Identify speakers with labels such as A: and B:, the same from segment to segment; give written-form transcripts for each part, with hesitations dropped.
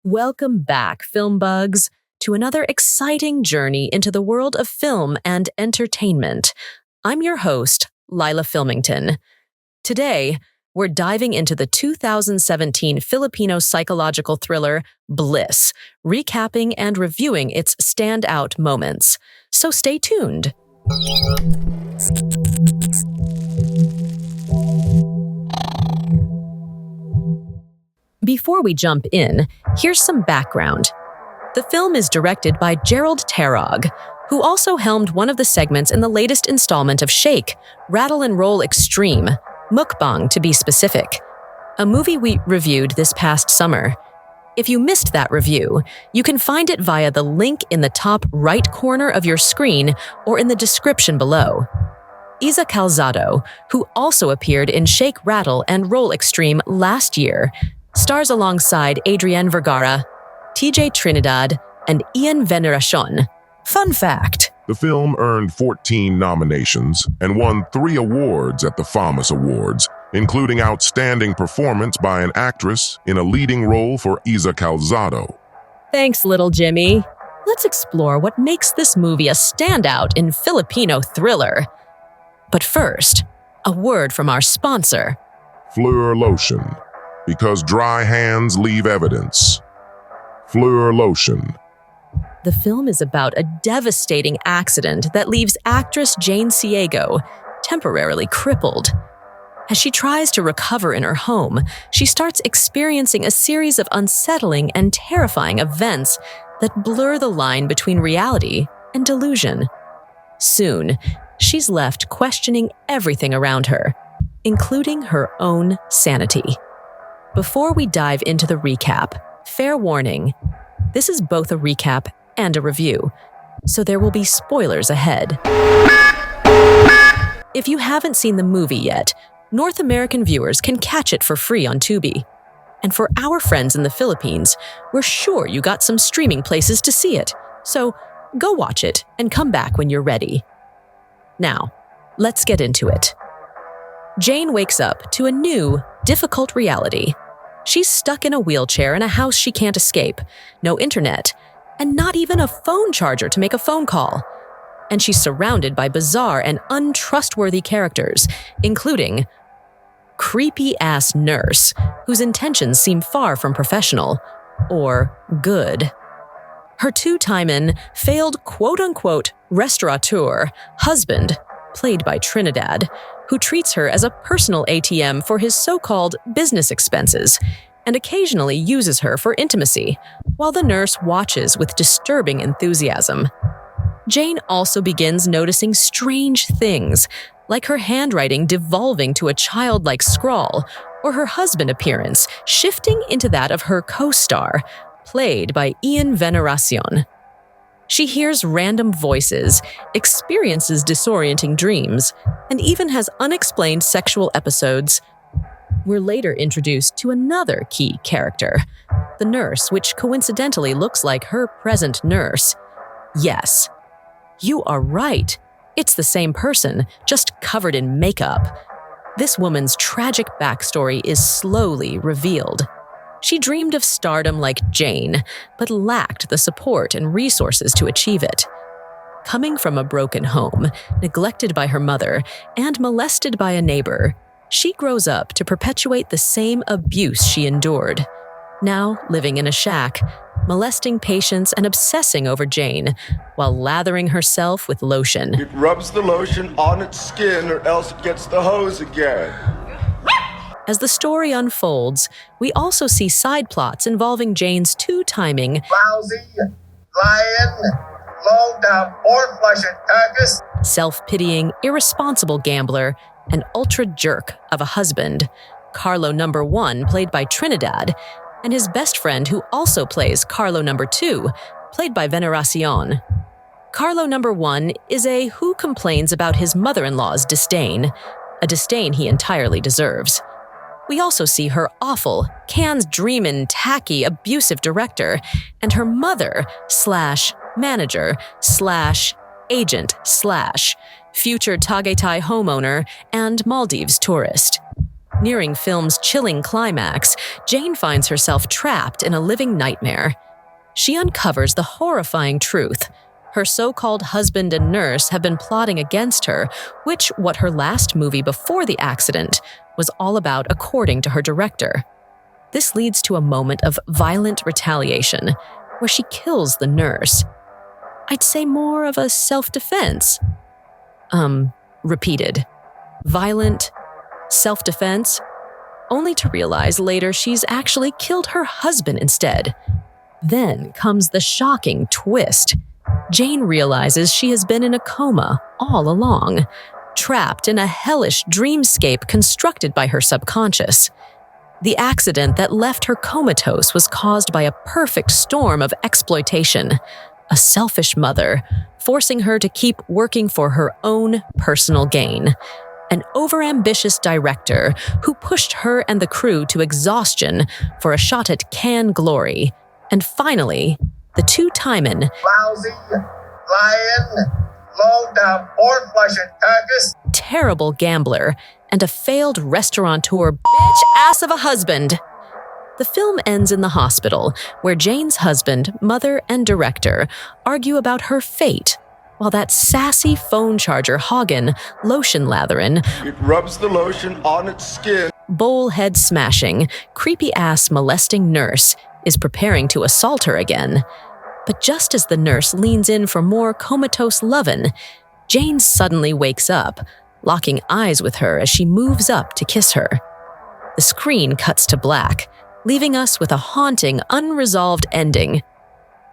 A: Welcome back, film bugs, to another exciting journey into the world of film and entertainment. I'm your host, Lila Filmington. Today, we're diving into the 2017 Filipino psychological thriller, Bliss, recapping and reviewing its standout moments. So stay tuned. Before we jump in, here's some background. The film is directed by Jerrold Tarog, who also helmed one of the segments in the latest installment of Shake, Rattle and Roll Extreme, Mukbang to be specific, a movie we reviewed this past summer. If you missed that review, you can find it via the link in the top right corner of your screen or in the description below. Iza Calzado, who also appeared in Shake, Rattle and Roll Extreme last year, stars alongside Adrienne Vergara, TJ Trinidad, and Ian Veneracion. Fun fact:
B: the film earned 14 nominations and won 3 awards at the FAMAS Awards, including Outstanding Performance by an Actress in a Leading Role for Iza Calzado.
A: Thanks, little Jimmy. Let's explore what makes this movie a standout in Filipino thriller. But first, a word from our sponsor.
B: Fleur Lotion. Because dry hands leave evidence. Fleur Lotion.
A: The film is about a devastating accident that leaves actress Jane Ciego temporarily crippled. As she tries to recover in her home, she starts experiencing a series of unsettling and terrifying events that blur the line between reality and delusion. Soon, she's left questioning everything around her, including her own sanity. Before we dive into the recap, fair warning, this is both a recap and a review, so there will be spoilers ahead. If you haven't seen the movie yet, North American viewers can catch it for free on Tubi. And for our friends in the Philippines, we're sure you got some streaming places to see it, so go watch it and come back when you're ready. Now, let's get into it. Jane wakes up to a new, difficult reality. She's stuck in a wheelchair in a house she can't escape, no internet, and not even a phone charger to make a phone call. And she's surrounded by bizarre and untrustworthy characters, including creepy-ass nurse, whose intentions seem far from professional, or good. Her two-time failed quote-unquote restaurateur husband, played by Trinidad, who treats her as a personal ATM for his so-called business expenses and occasionally uses her for intimacy, while the nurse watches with disturbing enthusiasm. Jane also begins noticing strange things, like her handwriting devolving to a childlike scrawl, or her husband appearance shifting into that of her co-star, played by Ian Veneracion. She hears random voices, experiences disorienting dreams, and even has unexplained sexual episodes. We're later introduced to another key character, the nurse, which coincidentally looks like her present nurse. Yes, you are right. It's the same person, just covered in makeup. This woman's tragic backstory is slowly revealed. She dreamed of stardom like Jane, but lacked the support and resources to achieve it. Coming from a broken home, neglected by her mother, and molested by a neighbor, she grows up to perpetuate the same abuse she endured. Now living in a shack, molesting patients and obsessing over Jane, while lathering herself with lotion.
C: It rubs the lotion on its skin or else it gets the hose again.
A: As the story unfolds, we also see side plots involving Jane's two-timing,
D: lousy, lying, low-down, four-flushing carcass,
A: self-pitying, irresponsible gambler, and ultra-jerk of a husband, Carlo number 1, played by Trinidad, and his best friend who also plays Carlo number 2, played by Veneracion. Carlo number 1 is a who complains about his mother-in-law's disdain, a disdain he entirely deserves. We also see her awful, cans dreamin', tacky, abusive director, and her mother / manager / agent / future Tagaytay homeowner and Maldives tourist. Nearing film's chilling climax, Jane finds herself trapped in a living nightmare. She uncovers the horrifying truth. Her so-called husband and nurse have been plotting against her, what her last movie before the accident was all about, according to her director. This leads to a moment of violent retaliation, where she kills the nurse. I'd say more of a self-defense. Repeated. Violent self-defense, only to realize later she's actually killed her husband instead. Then comes the shocking twist. Jane realizes she has been in a coma all along, trapped in a hellish dreamscape constructed by her subconscious. The accident that left her comatose was caused by a perfect storm of exploitation, a selfish mother, forcing her to keep working for her own personal gain, an overambitious director who pushed her and the crew to exhaustion for a shot at Cannes glory, and finally, the two-timing
D: lousy, lying, low-down, pork-flushing carcass,
A: terrible gambler, and a failed restaurateur bitch-ass of a husband. The film ends in the hospital, where Jane's husband, mother, and director argue about her fate, while that sassy phone charger Hagen, lotion latherin',
C: It rubs the lotion on its skin.
A: bowl head smashing, creepy-ass molesting nurse is preparing to assault her again. But just as the nurse leans in for more comatose lovin', Jane suddenly wakes up, locking eyes with her as she moves up to kiss her. The screen cuts to black, leaving us with a haunting, unresolved ending.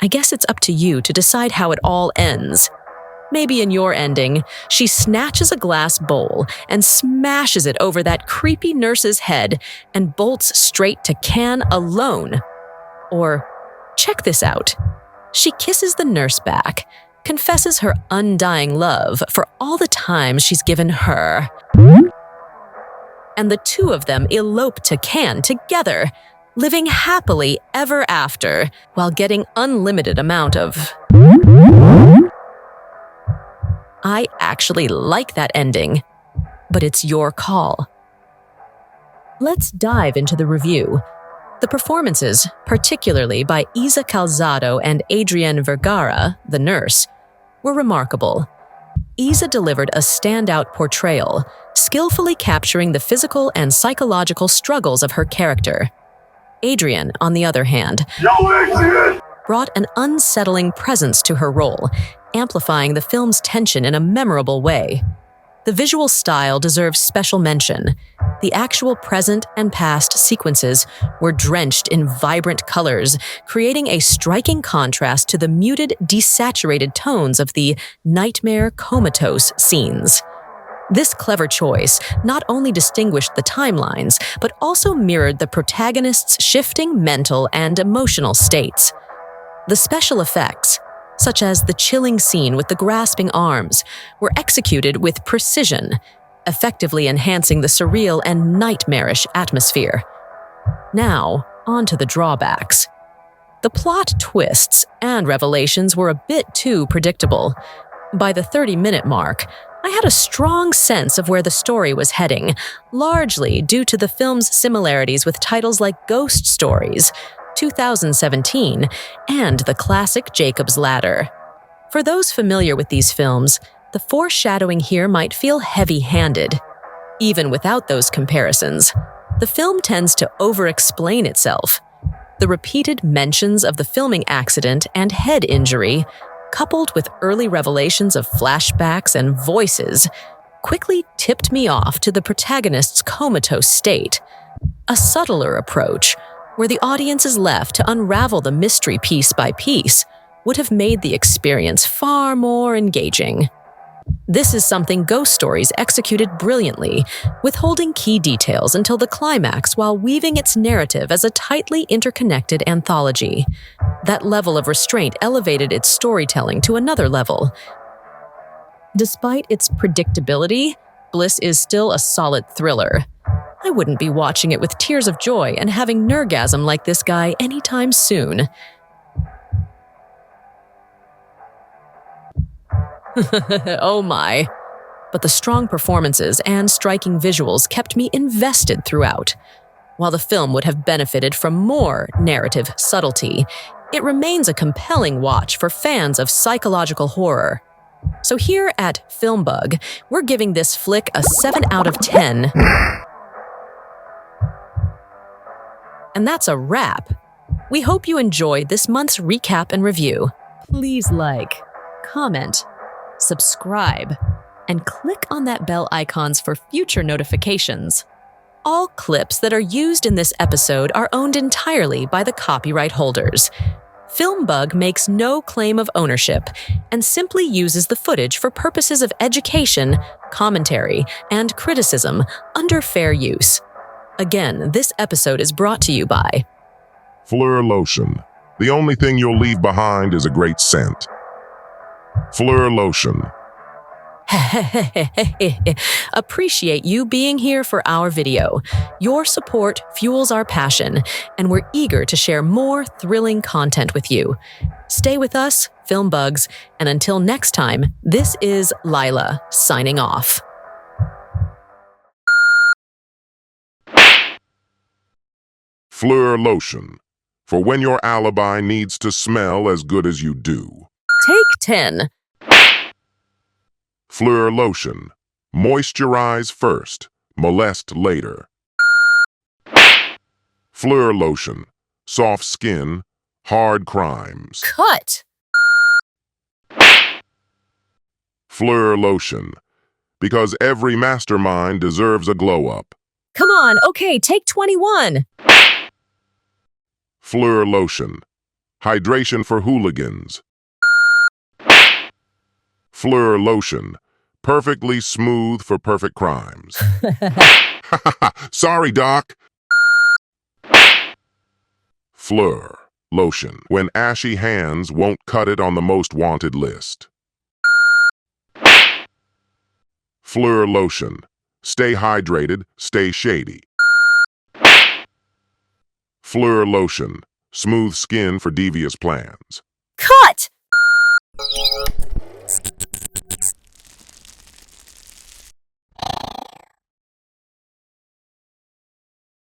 A: I guess it's up to you to decide how it all ends. Maybe in your ending, she snatches a glass bowl and smashes it over that creepy nurse's head and bolts straight to Cannes alone. Or, check this out. She kisses the nurse back, confesses her undying love for all the time she's given her. And the two of them elope to Cannes together, living happily ever after, while getting unlimited amount of... I actually like that ending, but it's your call. Let's dive into the review. The performances, particularly by Iza Calzado and Adrienne Vergara, the nurse, were remarkable. Iza delivered a standout portrayal, skillfully capturing the physical and psychological struggles of her character. Adrienne, on the other hand, brought an unsettling presence to her role, amplifying the film's tension in a memorable way. The visual style deserves special mention. The actual present and past sequences were drenched in vibrant colors, creating a striking contrast to the muted, desaturated tones of the nightmare comatose scenes. This clever choice not only distinguished the timelines, but also mirrored the protagonist's shifting mental and emotional states. The special effects, such as the chilling scene with the grasping arms, were executed with precision, effectively enhancing the surreal and nightmarish atmosphere. Now, on to the drawbacks. The plot twists and revelations were a bit too predictable. By the 30-minute mark, I had a strong sense of where the story was heading, largely due to the film's similarities with titles like Ghost Stories, 2017, and the classic Jacob's Ladder. For those familiar with these films, the foreshadowing here might feel heavy-handed. Even without those comparisons, the film tends to over-explain itself. The repeated mentions of the filming accident and head injury, coupled with early revelations of flashbacks and voices, quickly tipped me off to the protagonist's comatose state. A subtler approach, where the audience is left to unravel the mystery piece by piece, would have made the experience far more engaging. This is something Ghost Stories executed brilliantly, withholding key details until the climax while weaving its narrative as a tightly interconnected anthology. That level of restraint elevated its storytelling to another level. Despite its predictability, Bliss is still a solid thriller. I wouldn't be watching it with tears of joy and having nergasm like this guy anytime soon. Oh my. but the strong performances and striking visuals kept me invested throughout. While the film would have benefited from more narrative subtlety, it remains a compelling watch for fans of psychological horror. So here at FilmBug, we're giving this flick a 7 out of 10. And that's a wrap. We hope you enjoyed this month's recap and review. Please like, comment, subscribe, and click on that bell icons for future notifications. All clips that are used in this episode are owned entirely by the copyright holders. FilmBug makes no claim of ownership and simply uses the footage for purposes of education, commentary, and criticism under fair use. Again, this episode is brought to you by
B: Fleur Lotion. The only thing you'll leave behind is a great scent. Fleur Lotion.
A: Appreciate you being here for our video. Your support fuels our passion, and we're eager to share more thrilling content with you. Stay with us, FilmBugs, and until next time, this is Lila signing off.
B: Fleur Lotion. For when your alibi needs to smell as good as you do.
A: Take 10.
B: Fleur Lotion. Moisturize first, molest later. Fleur Lotion. Soft skin, hard crimes.
A: Cut.
B: Fleur Lotion. Because every mastermind deserves a glow-up.
A: Come on, okay, take 21.
B: Fleur Lotion. Hydration for hooligans. Fleur Lotion. Perfectly smooth for perfect crimes. Sorry, Doc. Fleur Lotion. When ashy hands won't cut it on the most wanted list. Fleur Lotion. Stay hydrated, stay shady. Fleur Lotion. Smooth skin for devious plans.
A: Cut!